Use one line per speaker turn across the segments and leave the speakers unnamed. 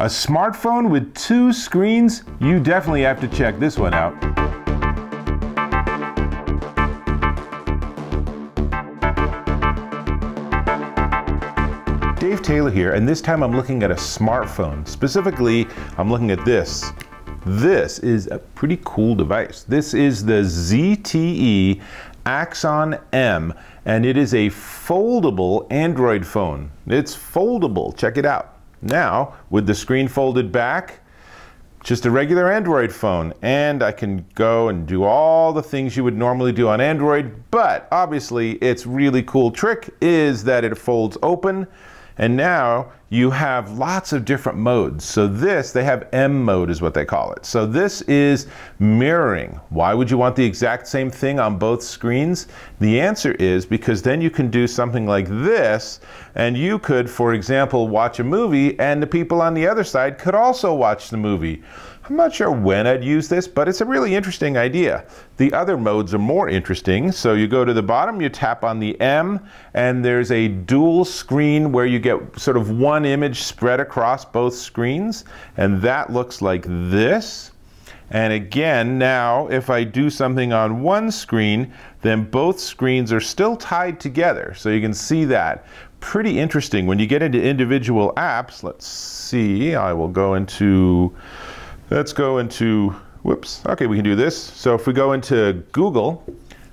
A smartphone with 2 screens? You definitely have to check this one out. Dave Taylor here, and this time I'm looking at a smartphone. Specifically, I'm looking at this. This is a pretty cool device. This is the Zte Axon M, and it is a foldable Android phone. It's foldable, check it out. Now, with the screen folded back, just a regular Android phone, and I can go and do all the things you would normally do on Android, but obviously its really cool trick is that it folds open, and now you have lots of different modes. So this, they have M mode is what they call it. So this is mirroring. Why would you want the exact same thing on both screens? The answer is because then you can do something like this, and you could, for example, watch a movie and the people on the other side could also watch the movie. I'm not sure when I'd use this, but it's a really interesting idea. The other modes are more interesting. So you go to the bottom, you tap on the M, and there's a dual screen where you get sort of one image spread across both screens, and that looks like this. And again, now if I do something on one screen, then both screens are still tied together. So you can see that. Pretty interesting. When you get into individual apps, let's see, I will go into, let's go into, whoops, okay, we can do this. So if we go into Google,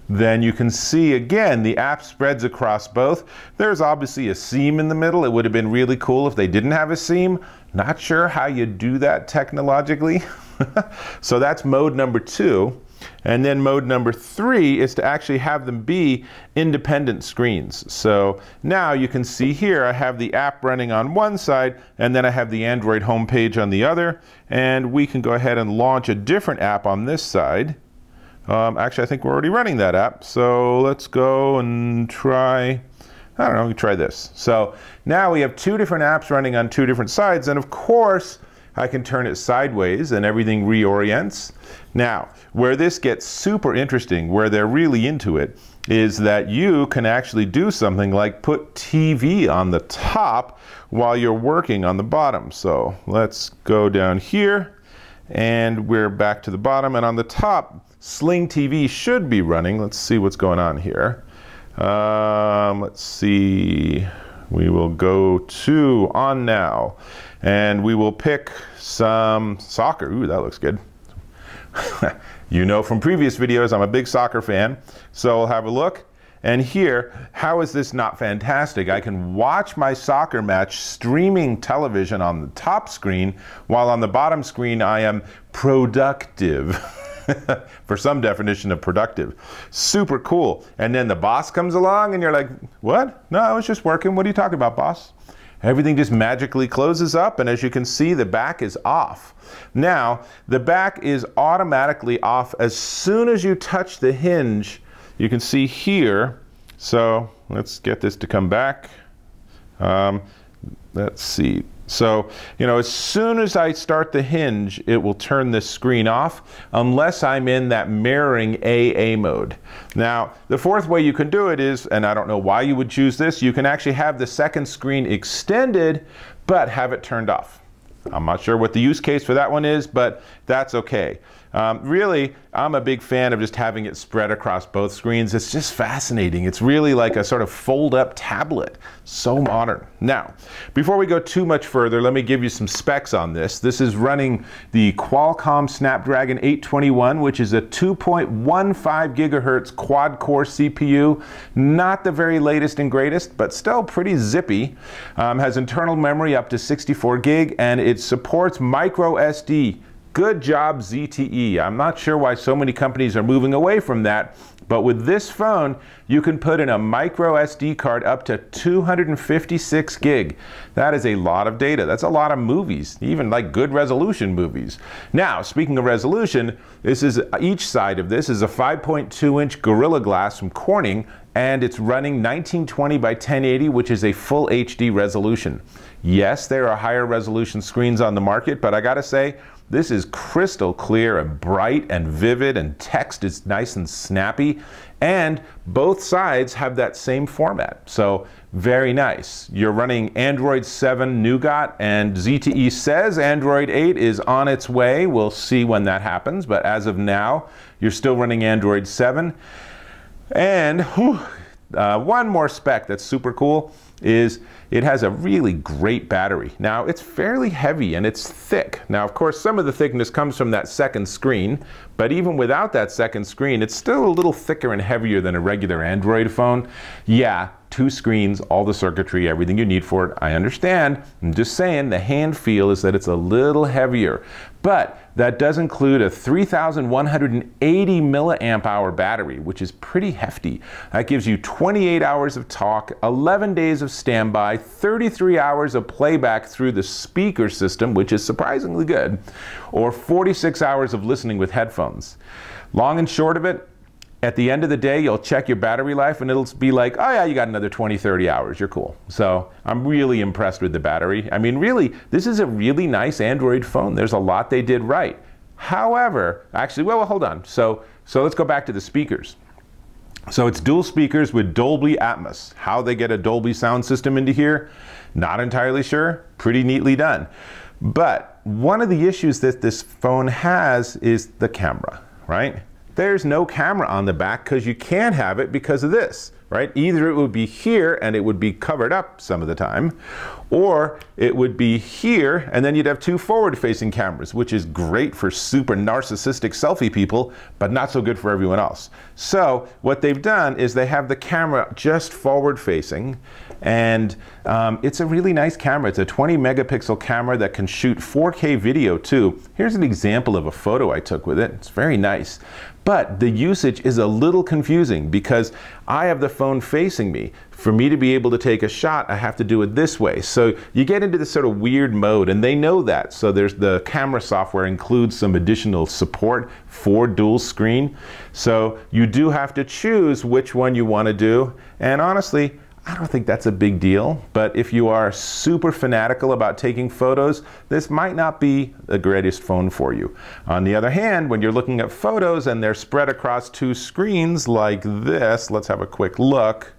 then you can see again the app spreads across both. There's obviously a seam in the middle. It would have been really cool if they didn't have a seam. Not sure how you do that technologically. So that's mode number 2. And then mode number 3 is to actually have them be independent screens. So now you can see here I have the app running on one side, and then I have the Android homepage on the other, and we can go ahead and launch a different app on this side. Actually, I think we're already running that app, so let's go and try, I don't know, we try this. So now we have 2 different apps running on 2 different sides, and of course I can turn it sideways and everything reorients. Now, where this gets super interesting, where they're really into it, is that you can actually do something like put TV on the top while you're working on the bottom. So let's go down here, and we're back to the bottom, and on the top, Sling TV should be running. Let's see what's going on here. Let's see. We will go to On Now, and we will pick some soccer. Ooh, that looks good. You know from previous videos, I'm a big soccer fan. So we'll have a look. And here, how is this not fantastic? I can watch my soccer match streaming television on the top screen, while on the bottom screen I am productive. For some definition of productive. Super cool. And then the boss comes along and you're like, what? No, I was just working. What are you talking about, boss? Everything just magically closes up, and as you can see, the back is off. Now, the back is automatically off as soon as you touch the hinge. You can see here. So let's get this to come back. Let's see. So, you know, as soon as I start the hinge, it will turn this screen off unless I'm in that mirroring AA mode. Now, the fourth way you can do it is, and I don't know why you would choose this, you can actually have the second screen extended, but have it turned off. I'm not sure what the use case for that one is, but that's okay. Really, I'm a big fan of just having it spread across both screens. It's just fascinating. It's really like a sort of fold-up tablet. So modern. Now, before we go too much further, let me give you some specs on this. This is running the Qualcomm Snapdragon 821, which is a 2.15 gigahertz quad-core CPU. Not the very latest and greatest, but still pretty zippy. Has internal memory up to 64 gig, and it supports micro SD. Good job, ZTE. I'm not sure why so many companies are moving away from that, but with this phone, you can put in a micro SD card up to 256 gig. That is a lot of data. That's a lot of movies, even like good resolution movies. Now, speaking of resolution, this is each side of this is a 5.2-inch Gorilla Glass from Corning, and it's running 1920 by 1080, which is a full HD resolution. Yes, there are higher resolution screens on the market, but I gotta say, this is crystal clear and bright and vivid, and text is nice and snappy, and both sides have that same format. So very nice. You're running Android 7 Nougat, and ZTE says Android 8 is on its way. We'll see when that happens, but as of now, you're still running Android 7. And one more spec that's super cool is it has a really great battery. Now, it's fairly heavy and it's thick. Now, of course, some of the thickness comes from that second screen, but even without that second screen, it's still a little thicker and heavier than a regular Android phone. Yeah, 2 screens, all the circuitry, everything you need for it, I understand. I'm just saying the hand feel is that it's a little heavier. But that does include a 3,180 milliamp hour battery, which is pretty hefty. That gives you 28 hours of talk, 11 days of standby, 33 hours of playback through the speaker system, which is surprisingly good, or 46 hours of listening with headphones. Long and short of it, at the end of the day, you'll check your battery life and it'll be like, oh yeah, you got another 20, 30 hours, you're cool. So I'm really impressed with the battery. I mean, really, this is a really nice Android phone. There's a lot they did right. However, actually, well, hold on. So let's go back to the speakers. So it's dual speakers with Dolby Atmos. How they get a Dolby sound system into here, not entirely sure. Pretty neatly done. But one of the issues that this phone has is the camera, right? There's no camera on the back because you can't have it because of this, right? Either it would be here and it would be covered up some of the time, or it would be here and then you'd have 2 forward-facing cameras, which is great for super narcissistic selfie people, but not so good for everyone else. So what they've done is they have the camera just forward-facing, and it's a really nice camera. It's a 20 megapixel camera that can shoot 4K video too. Here's an example of a photo I took with it. It's very nice. But the usage is a little confusing because I have the phone facing me. For me to be able to take a shot, I have to do it this way. So you get into this sort of weird mode, and they know that. So there's the camera software includes some additional support for dual screen. So you do have to choose which one you want to do. And honestly, I don't think that's a big deal, but if you are super fanatical about taking photos, this might not be the greatest phone for you. On the other hand, when you're looking at photos and they're spread across 2 screens like this, let's have a quick look.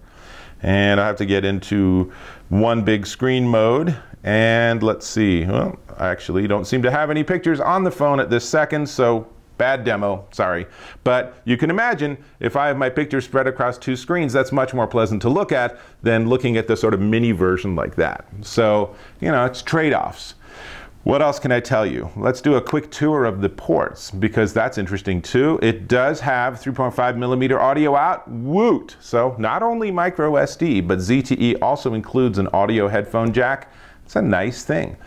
And I have to get into one big screen mode, and let's see. Well, I actually don't seem to have any pictures on the phone at this second, so bad demo, sorry. But you can imagine if I have my pictures spread across 2 screens, that's much more pleasant to look at than looking at the sort of mini version like that. So, you know, it's trade-offs. What else can I tell you? Let's do a quick tour of the ports because that's interesting too. It does have 3.5 millimeter audio out, woot! So not only micro SD, but ZTE also includes an audio headphone jack. It's a nice thing.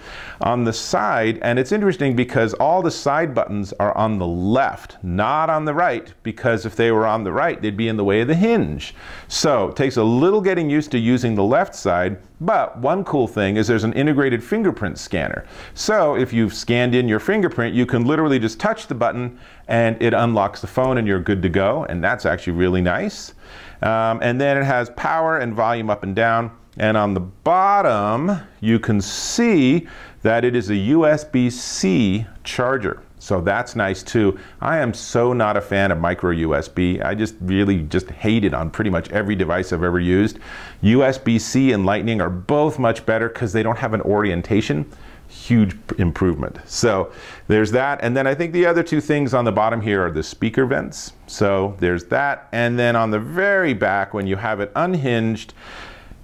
On the side, and it's interesting because all the side buttons are on the left, not on the right, because if they were on the right, they'd be in the way of the hinge. So it takes a little getting used to using the left side, but one cool thing is there's an integrated fingerprint scanner. So if you've scanned in your fingerprint, you can literally just touch the button and it unlocks the phone and you're good to go, and that's actually really nice. And then it has power and volume up and down. And on the bottom, you can see that it is a USB-C charger. So that's nice too. I am so not a fan of micro USB. I just really hate it on pretty much every device I've ever used. USB-C and Lightning are both much better because they don't have an orientation. Huge improvement. So there's that. And then I think the other 2 things on the bottom here are the speaker vents. So there's that. And then on the very back, when you have it unhinged,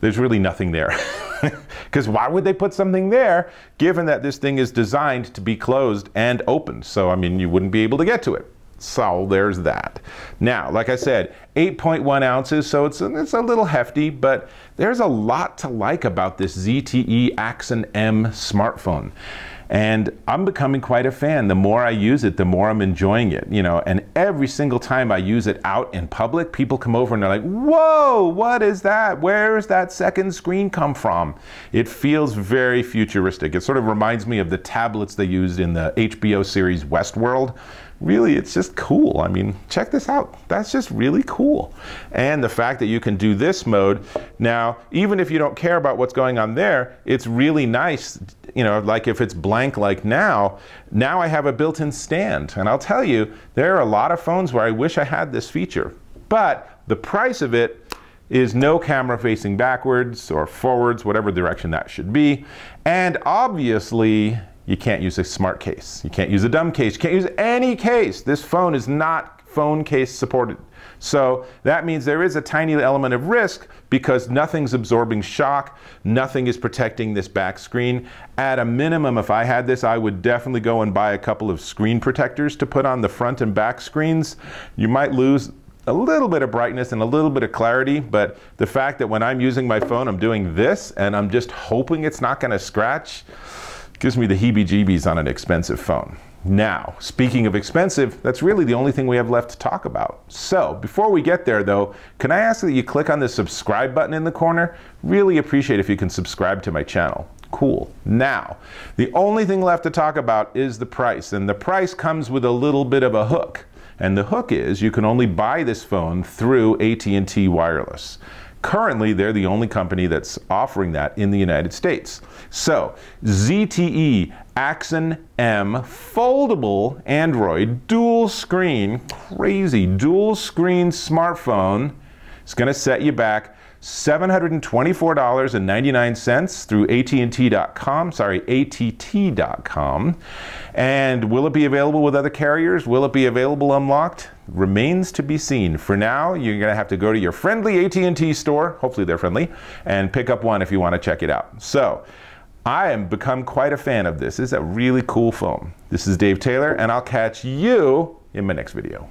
there's really nothing there. Because why would they put something there given that this thing is designed to be closed and open? So, I mean, you wouldn't be able to get to it. So there's that. Now, like I said, 8.1 ounces, so it's a little hefty, but there's a lot to like about this Zte Axon M smartphone. And I'm becoming quite a fan. The more I use it, the more I'm enjoying it, you know, and every single time I use it out in public, people come over and they're like, whoa, what is that? Where is that second screen come from? It feels very futuristic. It sort of reminds me of the tablets they used in the HBO series Westworld. Really, it's just cool. I mean, check this out. That's just really cool. cool. And the fact that you can do this mode, now, even if you don't care about what's going on there, it's really nice, you know, like if it's blank like now I have a built-in stand. And I'll tell you, there are a lot of phones where I wish I had this feature. But the price of it is no camera facing backwards or forwards, whatever direction that should be. And obviously, you can't use a smart case. You can't use a dumb case. You can't use any case. This phone is not phone case supported. So that means there is a tiny element of risk because nothing's absorbing shock, nothing is protecting this back screen. At a minimum, if I had this, I would definitely go and buy a couple of screen protectors to put on the front and back screens. You might lose a little bit of brightness and a little bit of clarity, but the fact that when I'm using my phone, I'm doing this and I'm just hoping it's not going to scratch, gives me the heebie-jeebies on an expensive phone. Now, speaking of expensive, that's really the only thing we have left to talk about. So, before we get there though, can I ask that you click on the subscribe button in the corner? Really appreciate if you can subscribe to my channel. Cool. Now, the only thing left to talk about is the price, and the price comes with a little bit of a hook. And the hook is you can only buy this phone through AT&T Wireless. Currently, they're the only company that's offering that in the United States. So, Zte Axon M foldable Android dual screen, crazy dual screen smartphone is going to set you back $724.99 through AT&T.com, ATT.com. And will it be available with other carriers? Will it be available unlocked? Remains to be seen. For now, you're going to have to go to your friendly AT&T store, hopefully they're friendly, and pick up one if you want to check it out. So, I have become quite a fan of this. It's a really cool phone. This is Dave Taylor, and I'll catch you in my next video.